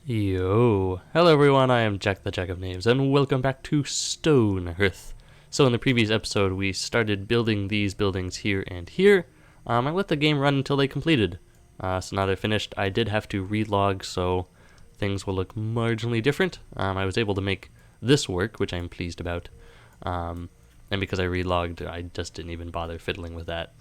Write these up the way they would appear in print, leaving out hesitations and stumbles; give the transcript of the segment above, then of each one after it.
Yo, hello everyone, I am Jack the Jack of Names, and welcome back to Stonehearth. So in the previous episode, we started building these buildings here and here. I let the game run until they completed. So now they're finished. I did have to relog, so things will look marginally different. I was able to make this work, which I'm pleased about. And because I relogged, I just didn't even bother fiddling with that.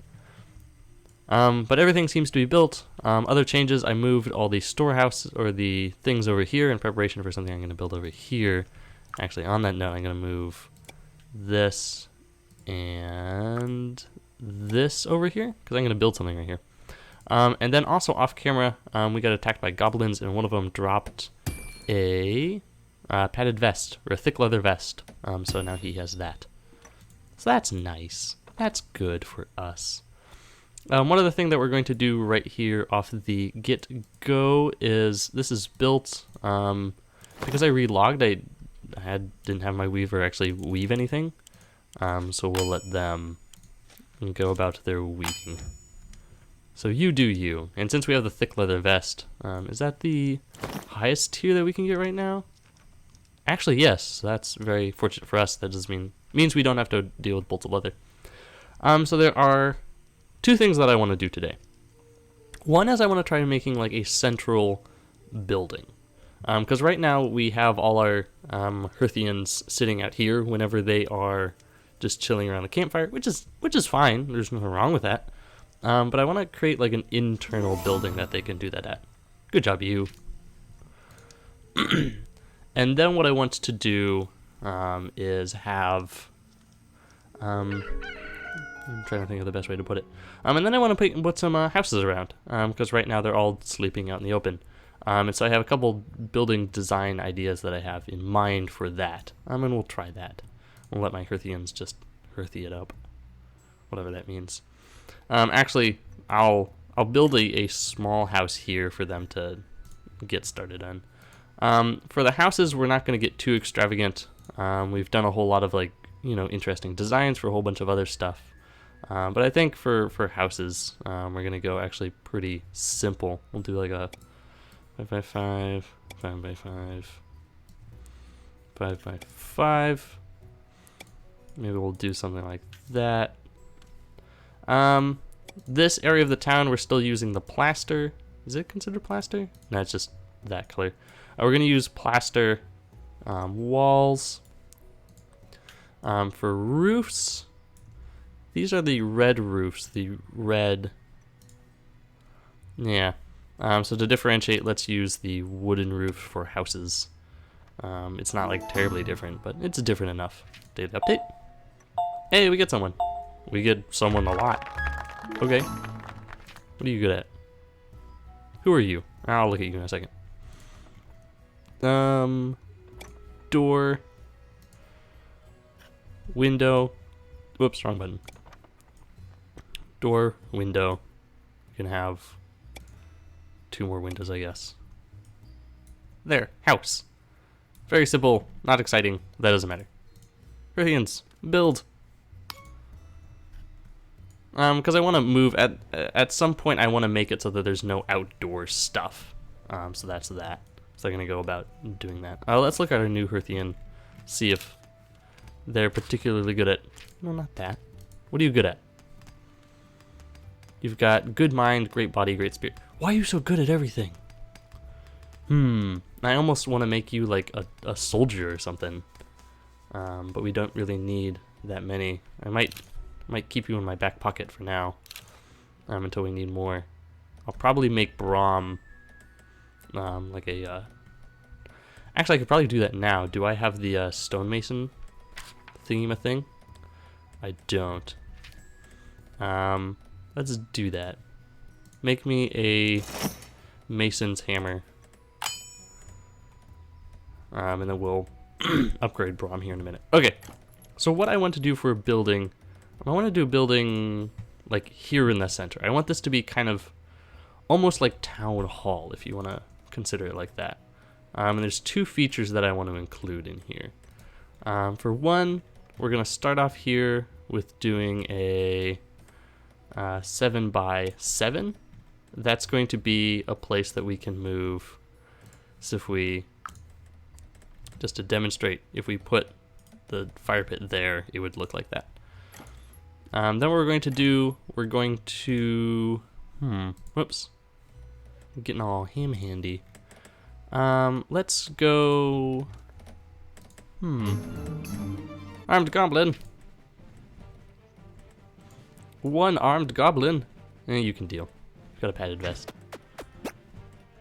But everything seems to be built. Other changes, I moved all the storehouse or the things over here in preparation for something I'm going to build over here. Actually, on that note, I'm going to move this and this over here because I'm going to build something right here. And then also off camera, we got attacked by goblins, and one of them dropped a padded vest or a thick leather vest. So now he has that. So that's nice. That's good for us. One other thing that we're going to do right here off the get go is this is built because I relogged. I didn't have my weaver actually weave anything, so we'll let them go about their weaving. So you do you. And since we have the thick leather vest, is that the highest tier that we can get right now? Actually, yes. That's very fortunate for us. That just means we don't have to deal with bolts of leather. So there are two things that I want to do today. One is I want to try making like a central building. Because right now we have all our Hearthians sitting out here whenever they are just chilling around the campfire, which is fine. There's nothing wrong with that. But I want to create like an internal building that they can do that at. Good job, you. And then what I want to do is have I'm trying to think of the best way to put it. And then I want to put some houses around, because right now they're all sleeping out in the open. And so I have a couple building design ideas that I have in mind for that. And we'll try that. We'll let my Hearthians just Hearthy it up, whatever that means. Actually, I'll build a small house here for them to get started on. For the houses, we're not going to get too extravagant. We've done a whole lot of interesting designs for a whole bunch of other stuff. But I think for houses, we're going to go actually pretty simple. We'll do like a 5x5, 5x5, 5x5. Maybe we'll do something like that. This area of the town, we're still using the plaster. Is it considered plaster? No, it's just that color. We're going to use plaster walls. For roofs, these are the red roofs, yeah. So to differentiate, let's use the wooden roof for houses. It's not like terribly different, but it's different enough. Data update. Hey, we get someone. We get someone a lot. Okay. What are you good at? Who are you? I'll look at you in a second. Door. Window. Whoops, wrong button. Door, window. You can have 2 more windows, I guess. There, house. Very simple, not exciting. That doesn't matter. Hearthians, build. Because I want to move at some point. I want to make it so that there's no outdoor stuff. So that's that. So I'm gonna go about doing that. Let's look at our new Hearthian. See if they're particularly good at... No, not that. What are you good at? You've got good mind, great body, great spirit. Why are you so good at everything? I almost want to make you like a soldier or something. But we don't really need that many. I might keep you in my back pocket for now. Until we need more. I'll probably make Brahm like a... Actually, I could probably do that now. Do I have the stonemason thingy-ma-thing? I don't. Let's do that. Make me a mason's hammer. And then we'll upgrade Brahm here in a minute. Okay, so what I want to do for a building, I want to do a building like here in the center. I want this to be kind of almost like town hall, if you want to consider it like that. And there's 2 features that I want to include in here. For one, we're going to start off here with doing a 7x7. That's going to be a place that we can move So if we, just to demonstrate, if we put the fire pit there, it would look like that. Then what we're going to do, we're going to, whoops, I'm getting all ham-handy. Let's go, armed goblin. One armed goblin. You can deal. Got a padded vest.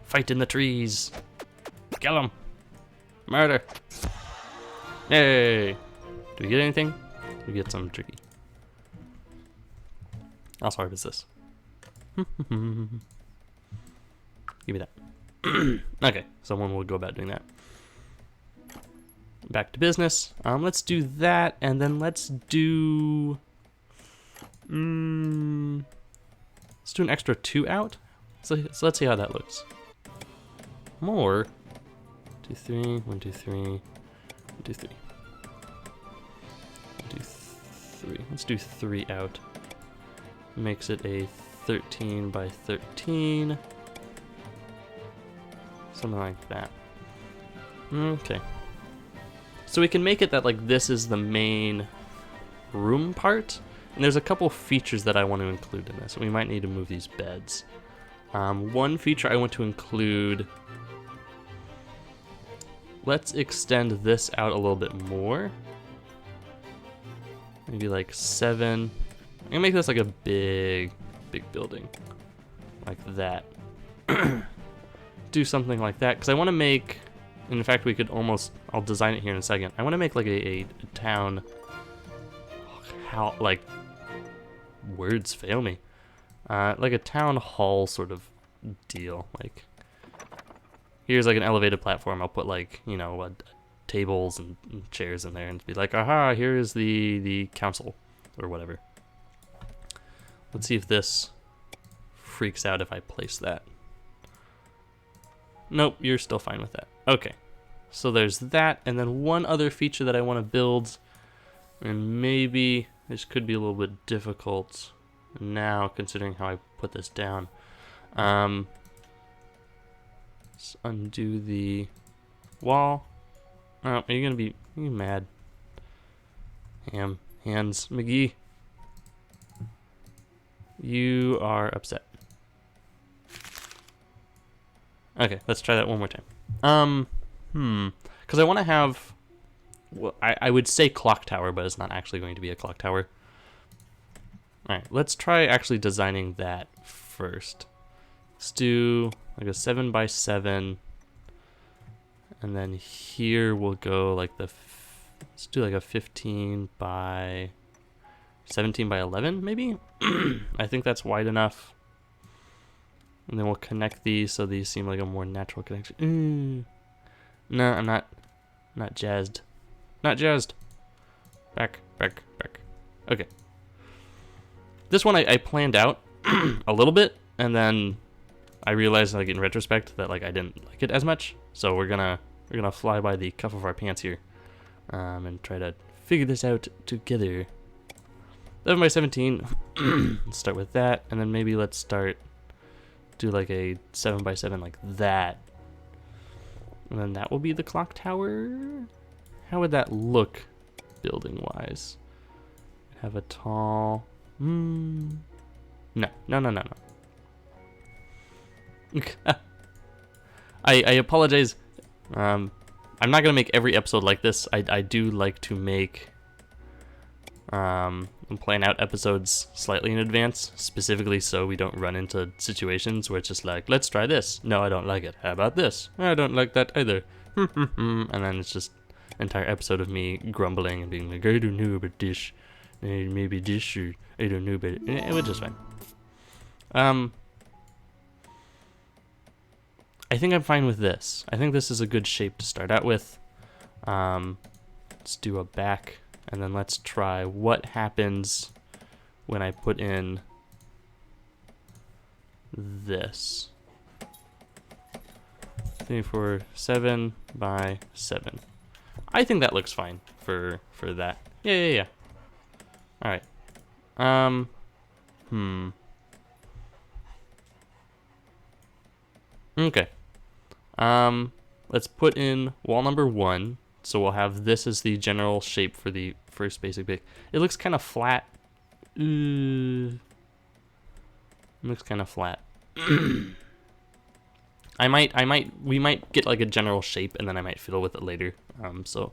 Fight in the trees. Kill him. Murder. Yay. Do we get anything? We get some tricky. How hard is this? Give me that. Okay, someone will go about doing that. Back to business. Let's do that, and then let's do... let's do an extra 2 out. So let's see how that looks. More. 2, 3, 1, 2, 3, 1, 2, 3. 1, 2, 3. Let's do 3 out. Makes it a 13 by 13. Something like that. Okay. So we can make it that like this is the main room part. And there's a couple features that I want to include in this. We might need to move these beds. One feature I want to include, let's extend this out a little bit more. Maybe like 7. I'm gonna make this like a big building. Like that. Do something like that, because I want to make, in fact we could almost, I'll design it here in a second. I want to make like a town, how, like, words fail me. Like a town hall sort of deal. Like, here's like an elevated platform. I'll put like, you know, tables and chairs in there and be like, aha, here is the council or whatever. Let's see if this freaks out if I place that. Nope, you're still fine with that. Okay, so there's that, and then one other feature that I want to build, and maybe this could be a little bit difficult now considering how I put this down. Let's undo the wall. Oh, are you gonna be mad? Hands McGee. You are upset. Okay, let's try that one more time. Because I want to have, well, I would say clock tower, but it's not actually going to be a clock tower. All right, let's try actually designing that first. Let's do like a 7 by 7, and then here we'll go like let's do like a 15 by 17 by 11, maybe. I think that's wide enough. And then we'll connect these so these seem like a more natural connection. No, I'm not jazzed. Not jazzed. Back. Okay. This one I planned out a little bit, and then I realized, like, in retrospect that like I didn't like it as much. So we're gonna fly by the cuff of our pants here, and try to figure this out together. 11 by 17. Let's start with that, and then maybe let's do like a 7 by 7 like that, and then that will be the clock tower. How would that look building wise? Have a tall, no. I apologize. I'm not gonna make every episode like this. I do like to make and plan out episodes slightly in advance, specifically so we don't run into situations where it's just like, let's try this. No, I don't like it. How about this? I don't like that either. And then it's just an entire episode of me grumbling and being like, I don't know about this. Maybe this, or I don't know about it. It was just fine. I think I'm fine with this. I think this is a good shape to start out with. Let's do a back. And then let's try what happens when I put in this. 3, 7 by 7. I think that looks fine for that. Yeah. All right. Okay. let's put in wall number 1. So we'll have this as the general shape for the first basic bit. It looks kind of flat. It looks kind of flat. We might get like a general shape, and then I might fiddle with it later. So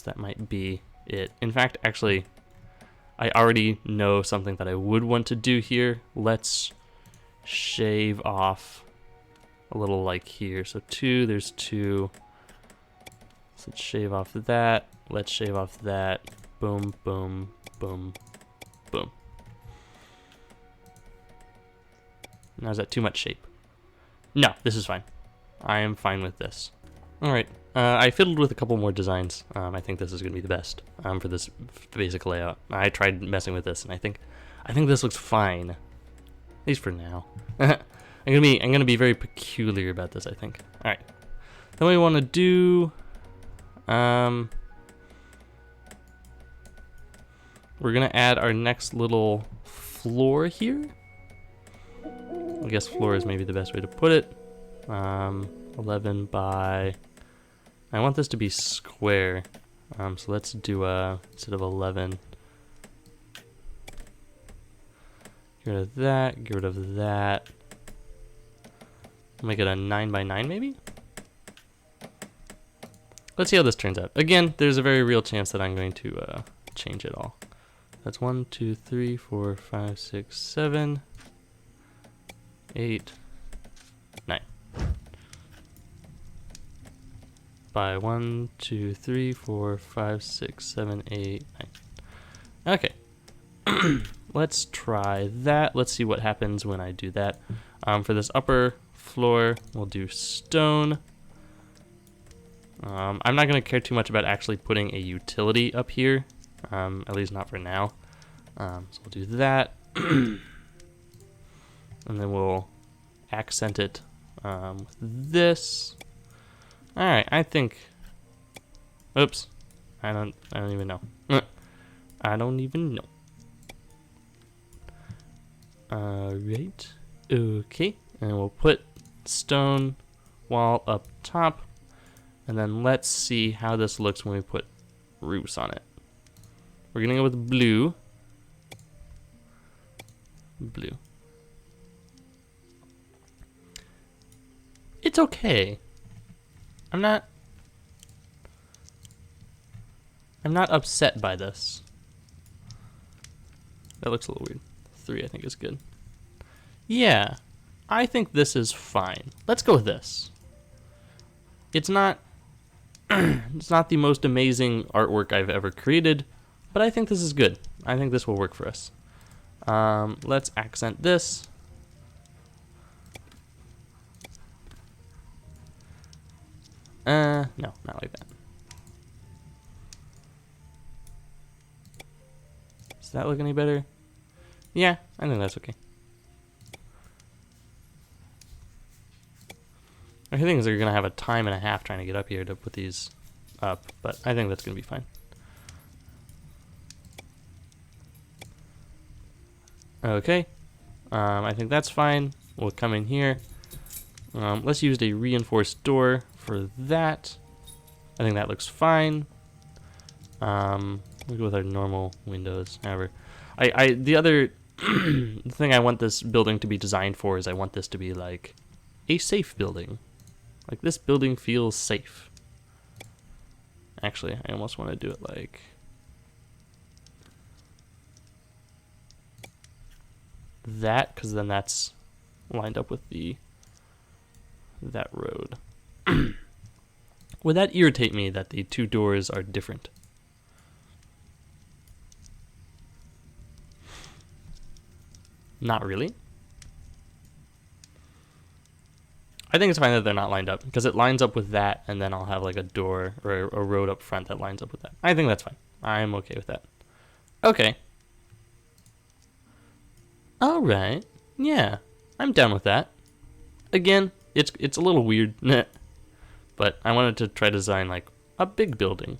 that might be it. In fact, actually, I already know something that I would want to do here. Let's shave off a little like here. So 2, there's 2. So let's shave off that. Let's shave off that. Boom, boom, boom, boom. Now is that too much shape? No, this is fine. I am fine with this. Alright, I fiddled with a couple more designs. I think this is going to be the best for this basic layout. I tried messing with this, and I think this looks fine. At least for now. I'm gonna be very peculiar about this, I think. Alright. Then we want to do we're gonna add our next little floor here. I guess floor is maybe the best way to put it. 11 by... I want this to be square. So let's do instead of 11. Get rid of that, get rid of that. Make it a 9 by 9 maybe? Let's see how this turns out. Again, there's a very real chance that I'm going to change it all. That's 1, 2, 3, 4, 5, 6, 7, 8, 9. By 1, 2, 3, 4, 5, 6, 7, 8, 9. Okay. Let's try that. Let's see what happens when I do that. For this upper floor, we'll do stone. I'm not going to care too much about actually putting a utility up here, at least not for now. So we'll do that. And then we'll accent it with this. Alright, I think... Oops. I don't even know. I don't even know. Alright. Okay. And we'll put stone wall up top. And then let's see how this looks when we put roofs on it. We're gonna go with blue. Blue. It's okay. I'm not upset by this. That looks a little weird. 3 I think is good. Yeah, I think this is fine. Let's go with this. It's not it's not the most amazing artwork I've ever created, but I think this is good. I think this will work for us. Let's accent this. No, not like that. Does that look any better? Yeah, I think that's okay. I think they're gonna have a time and a half trying to get up here to put these up, but I think that's gonna be fine. Okay, I think that's fine. We'll come in here. Let's use a reinforced door for that. I think that looks fine. We'll go with our normal windows. However, the other thing I want this building to be designed for is I want this to be like a safe building. Like this building feels safe. Actually, I almost want to do it like that, because then that's lined up with that road. Would that irritate me that the 2 doors are different? Not really. I think it's fine that they're not lined up, because it lines up with that, and then I'll have like a door or a road up front that lines up with that. I think that's fine. I'm okay with that. Okay. Alright. Yeah. I'm down with that. Again, it's a little weird, but I wanted to try to design like a big building.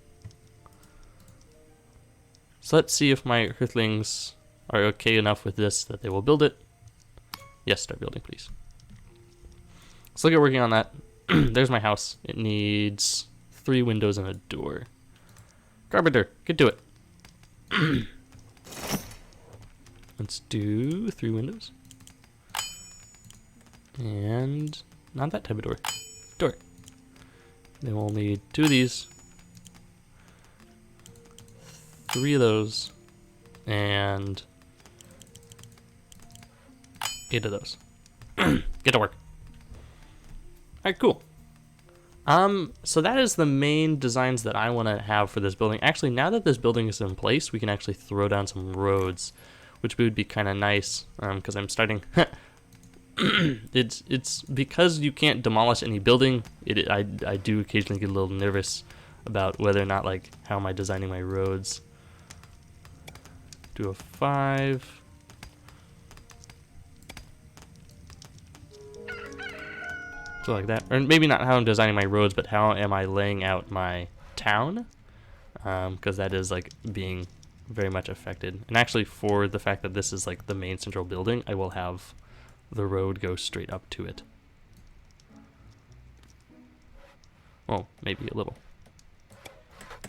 So let's see if my hearthlings are okay enough with this that they will build it. Yes, start building, please. Let's look at working on that. There's my house. It needs 3 windows and a door. Carpenter, get to it. Let's do 3 windows. And not that type of door. Door. Then we'll need 2 of these. 3 of those. And 8 of those. Get to work. Alright, cool. So that is the main designs that I want to have for this building. Actually, now that this building is in place, we can actually throw down some roads, which would be kind of nice, because I'm starting... it's because you can't demolish any building, I do occasionally get a little nervous about whether or not, like, how am I designing my roads. Do a 5. So like that, or maybe not how I'm designing my roads, but how am I laying out my town, because that is like being very much affected. And actually, for the fact that this is like the main central building, I will have the road go straight up to it. Well, maybe a little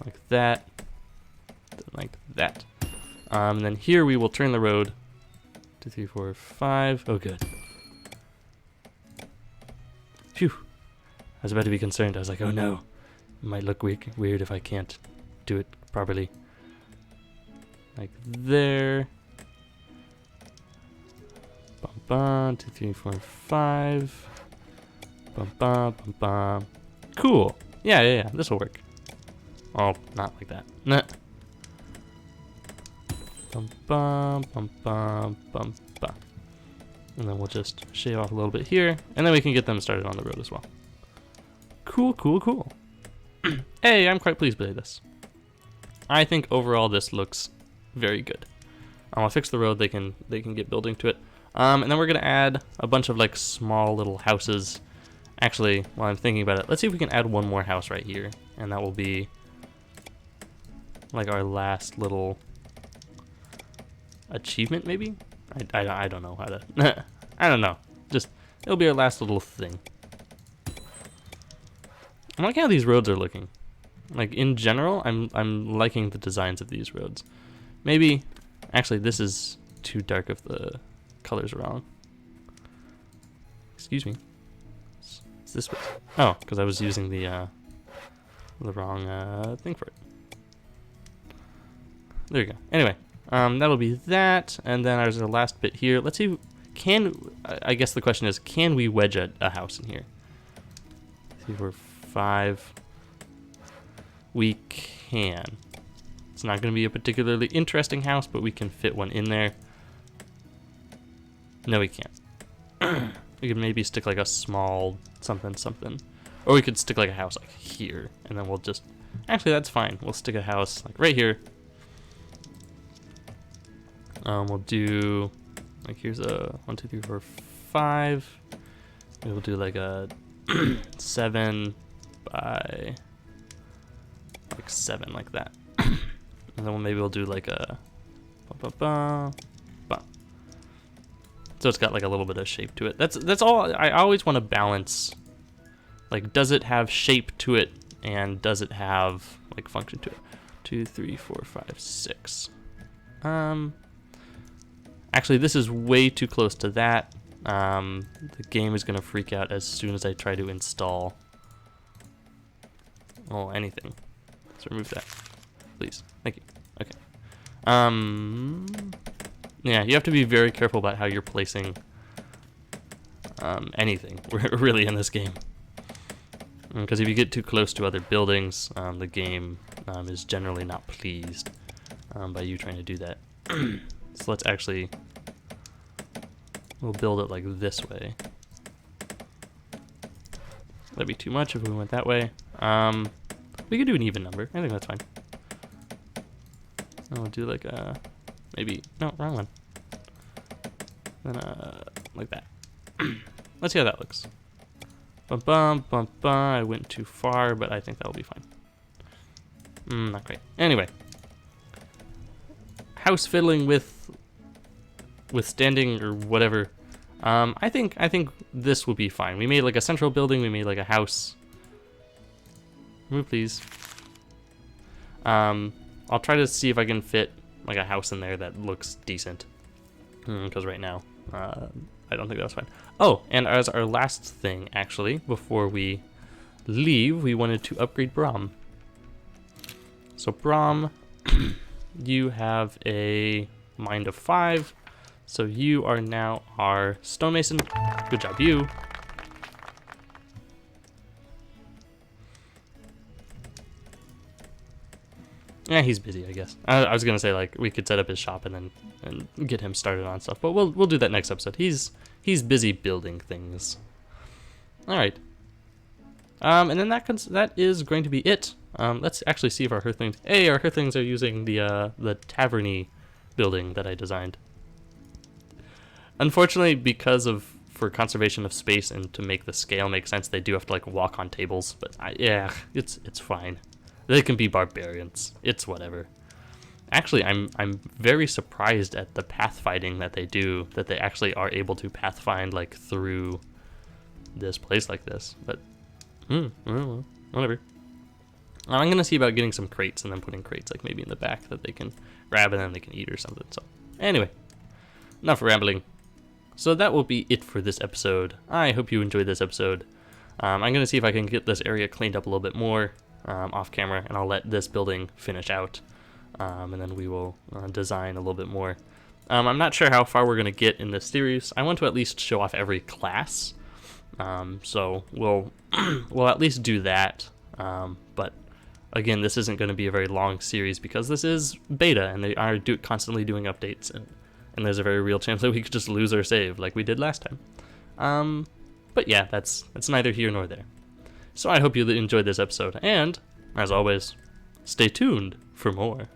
like that, like that. And then here we will turn the road 2, 3, 4, 5. Oh, good. Phew. I was about to be concerned. I was like, oh no, it might look weird if I can't do it properly. Like there. Bum bum, 2, 3, 4, 5. Bum bum bum bum. Cool. Yeah. This will work. Oh, not like that. Nah. Bum bum bum bum bum bum. And then we'll just shave off a little bit here, and then we can get them started on the road as well. Cool. Hey, I'm quite pleased with this. I think overall this looks very good. I'll fix the road, they can get building to it. And then we're gonna add a bunch of like small little houses. Actually, while I'm thinking about it, let's see if we can add one more house right here, and that will be like our last little achievement, maybe? I don't know how to... I don't know. Just, it'll be our last little thing. I like how these roads are looking. Like, in general, I'm liking the designs of these roads. Maybe... Actually, this is too dark if the color's wrong. Excuse me. It's this way. Oh, because I was using the wrong thing for it. There you go. Anyway. That'll be that, and then there's our last bit here. Let's see, I guess the question is, can we wedge a house in here? 3, 4, 5. We can. It's not going to be a particularly interesting house, but we can fit one in there. No, we can't. We could maybe stick like a small something. Or we could stick like a house like here, and then we'll just... Actually, that's fine. We'll stick a house like right here. We'll do, like, here's a 1, 2, 3, 4, 5. We'll do like a 7 by like 7, like that. And then maybe we'll do like a so it's got like a little bit of shape to it. That's all. I always want to balance. Like, does it have shape to it, and does it have like function to it? 2, 3, 4, 5, 6. Actually, this is way too close to that. The game is going to freak out as soon as I try to install anything. Let's remove that, please. Thank you. Okay. Yeah, you have to be very careful about how you're placing anything, really, in this game. Because if you get too close to other buildings, the game is generally not pleased by you trying to do that. So let's actually, we'll build it like this way. That'd be too much if we went that way. We could do an even number. I think that's fine. And we'll do like a, maybe, no, wrong one. Then like that. Let's see how that looks. Bum bum bum bum. I went too far, but I think that'll be fine. Not great. Anyway. House fiddling with withstanding or whatever I think this will be fine. We made like a central building. We made like a house. Move, please. I'll try to see if I can fit like a house in there that looks decent. Because right now, I don't think that's fine. Oh, and as our last thing, actually, before we leave, we wanted to upgrade Brahm. So Brahm, you have a mind of 5. So you are now our stonemason. Good job, you. Yeah, he's busy, I guess. I was gonna say like we could set up his shop and get him started on stuff, but we'll do that next episode. He's busy building things. All right. And then that is going to be it. Let's actually see if our hearthlings. Hey, our hearthlings are using the taverny building that I designed. Unfortunately, because for conservation of space and to make the scale make sense, they do have to like walk on tables. But yeah, it's fine. They can be barbarians. It's whatever. Actually, I'm very surprised at the pathfinding that they do. That they actually are able to pathfind like through this place like this. But well, whatever. I'm gonna see about getting some crates and then putting crates like maybe in the back that they can grab and then they can eat or something. So anyway, enough rambling. So that will be it for this episode. I hope you enjoyed this episode. I'm gonna see if I can get this area cleaned up a little bit more off camera, and I'll let this building finish out, and then we will design a little bit more. I'm not sure how far we're gonna get in this series. I want to at least show off every class, so we'll at least do that. But again, this isn't going to be a very long series because this is beta, and they are constantly doing updates, and there's a very real chance that we could just lose our save like we did last time. But yeah, that's neither here nor there. So I hope you enjoyed this episode, and as always, stay tuned for more.